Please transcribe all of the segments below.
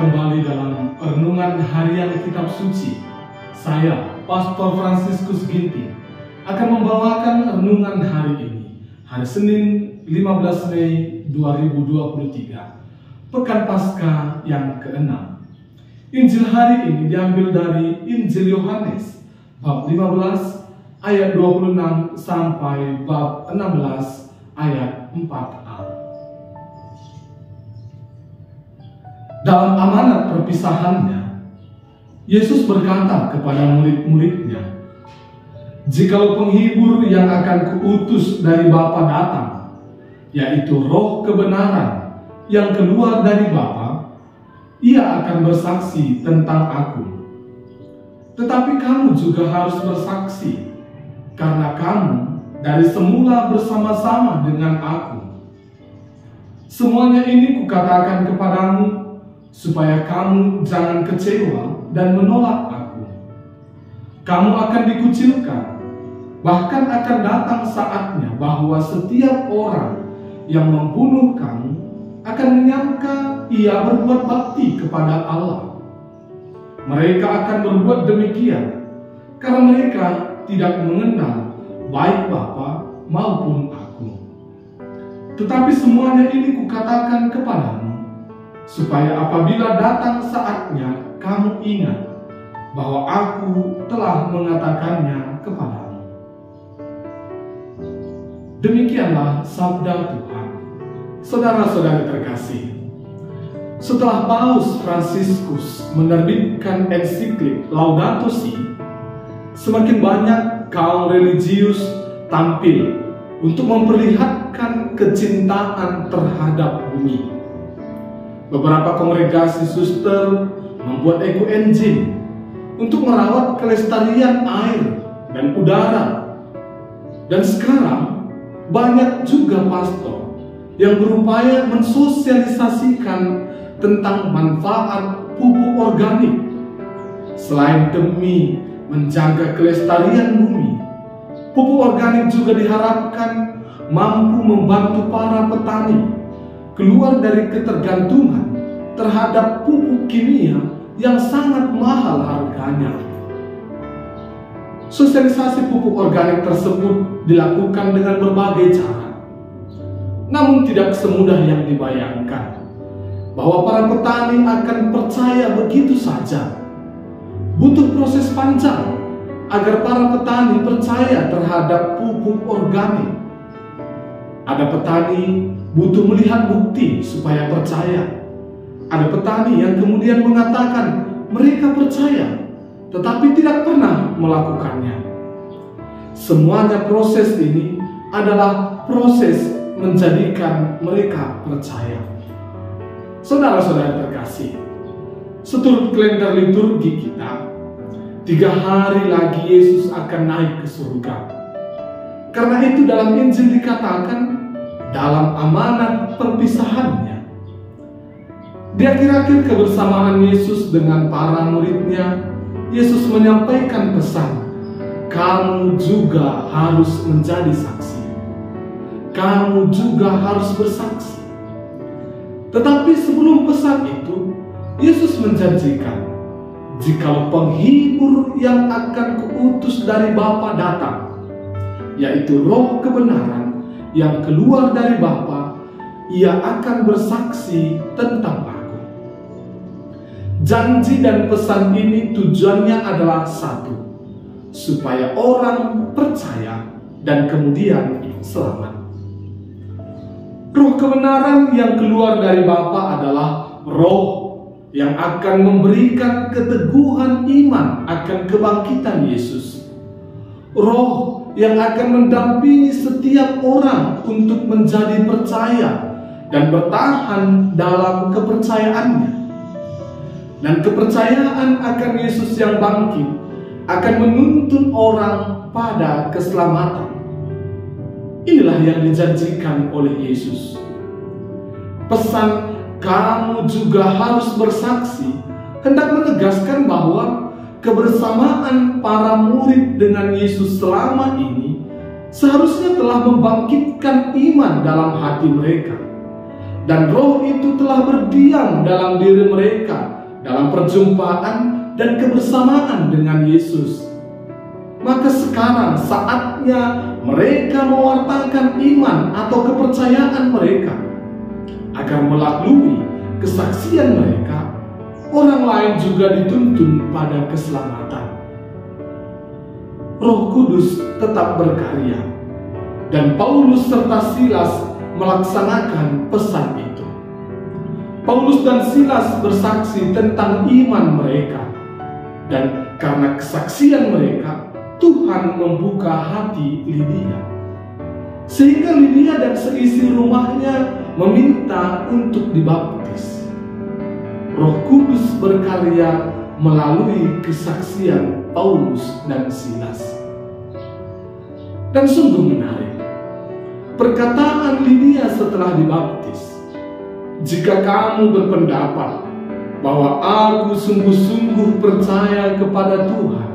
kembali dalam renungan harian kitab suci. Saya, Pastor Fransiskus Ginting, akan membawakan renungan hari ini, hari Senin 15 Mei 2023, Pekan Paskah yang ke-6. Injil hari ini diambil dari Injil Yohanes, bab 15, ayat 26 sampai bab 16, ayat 4a. Dalam amanat perpisahannya, Yesus berkata kepada murid-muridnya, "Jikalau penghibur yang akan kuutus dari Bapa datang, yaitu Roh kebenaran yang keluar dari Bapa, ia akan bersaksi tentang aku. Tetapi kamu juga harus bersaksi, karena kamu dari semula bersama-sama dengan aku. Semuanya ini kukatakan kepadamu, supaya kamu jangan kecewa dan menolak aku. Kamu akan dikucilkan, bahkan akan datang saatnya bahwa setiap orang yang membunuh kamu akan menyangka ia berbuat bakti kepada Allah. Mereka akan berbuat demikian karena mereka tidak mengenal baik Bapa maupun aku. Tetapi semuanya ini kukatakan kepadamu, supaya apabila datang saatnya kamu ingat bahwa aku telah mengatakannya kepadamu." Demikianlah sabda Tuhan. Saudara-saudari terkasih, setelah Paus Fransiskus menerbitkan ensiklik Laudato Si, semakin banyak kaum religius tampil untuk memperlihatkan kecintaan terhadap bumi. Beberapa kongregasi suster membuat eko-enjing untuk merawat kelestarian air dan udara. Dan sekarang banyak juga pastor yang berupaya mensosialisasikan tentang manfaat pupuk organik. Selain demi menjaga kelestarian bumi, pupuk organik juga diharapkan mampu membantu para petani keluar dari ketergantungan terhadap pupuk kimia yang sangat mahal harganya. Sosialisasi pupuk organik tersebut dilakukan dengan berbagai cara, namun tidak semudah yang dibayangkan bahwa para petani akan percaya begitu saja. Butuh proses panjang agar para petani percaya terhadap pupuk organik. Ada petani butuh melihat bukti supaya percaya. Ada petani yang kemudian mengatakan mereka percaya, tetapi tidak pernah melakukannya. Semuanya proses ini adalah proses menjadikan mereka percaya. Saudara-saudara terkasih, seturut kalender liturgi kita, 3 hari lagi Yesus akan naik ke surga. Karena itu dalam Injil dikatakan, dalam amanat perpisahannya, di akhir-akhir kebersamaan Yesus dengan para muridnya, Yesus menyampaikan pesan, kamu juga harus menjadi saksi. Kamu juga harus bersaksi. Tetapi sebelum pesan itu, Yesus menjanjikan, jikalau penghibur yang akan kuutus dari Bapa datang, yaitu Roh kebenaran yang keluar dari Bapa, ia akan bersaksi tentang aku. Janji dan pesan ini tujuannya adalah satu, supaya orang percaya dan kemudian selamat. Roh kebenaran yang keluar dari Bapa adalah roh yang akan memberikan keteguhan iman akan kebangkitan Yesus. Roh yang akan mendampingi setiap orang untuk menjadi percaya dan bertahan dalam kepercayaannya. Dan kepercayaan akan Yesus yang bangkit akan menuntun orang pada keselamatan. Inilah yang dijanjikan oleh Yesus. Pesan kamu juga harus bersaksi hendak menegaskan bahwa kebersamaan para murid dengan Yesus selama ini seharusnya telah membangkitkan iman dalam hati mereka dan Roh itu telah berdiam dalam diri mereka dalam perjumpaan dan kebersamaan dengan Yesus. Maka sekarang saatnya mereka mewartakan iman atau kepercayaan mereka, agar melalui kesaksian mereka, orang lain juga dituntun pada keselamatan. Roh Kudus tetap berkarya, dan Paulus serta Silas melaksanakan pesan itu. Paulus dan Silas bersaksi tentang iman mereka, dan karena kesaksian mereka, Tuhan membuka hati Lydia, sehingga Lydia dan seisi rumahnya meminta untuk dibaptis. Roh Kudus berkarya melalui kesaksian Paulus dan Silas. Dan sungguh menarik perkataan Lydia setelah dibaptis. Jika kamu berpendapat bahwa aku sungguh-sungguh percaya kepada Tuhan,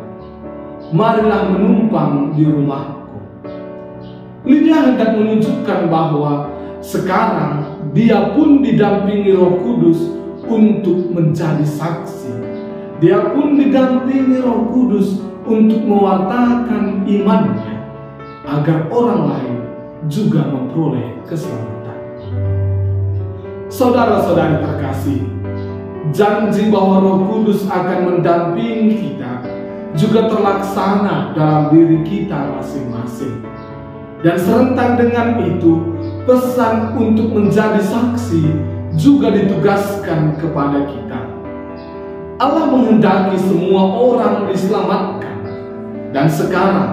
marilah menumpang di rumahku. Lydia hendak menunjukkan bahwa sekarang dia pun didampingi Roh Kudus untuk menjadi saksi. Dia pun didampingi Roh Kudus untuk mewartakan imannya, agar orang lain juga memperoleh keselamatan. Saudara-saudari terkasih, janji bahwa Roh Kudus akan mendampingi kita juga terlaksana dalam diri kita masing-masing. Dan serentak dengan itu, pesan untuk menjadi saksi juga ditugaskan kepada kita. Allah menghendaki semua orang diselamatkan, dan sekarang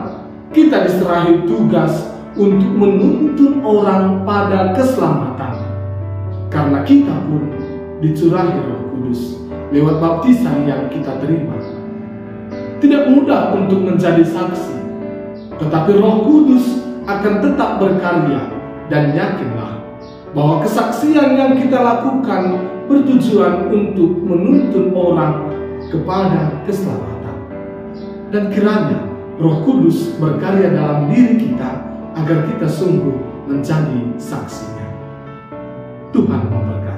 kita diserahi tugas untuk menuntun orang pada keselamatan, karena kita pun dicurahi Roh Kudus lewat baptisan yang kita terima. Tidak mudah untuk menjadi saksi, tetapi Roh Kudus akan tetap berkarya, dan yakinlah bahwa kesaksian yang kita lakukan bertujuan untuk menuntun orang kepada keselamatan. Dan kiranya Roh Kudus berkarya dalam diri kita agar kita sungguh menjadi saksinya. Tuhan memberkati.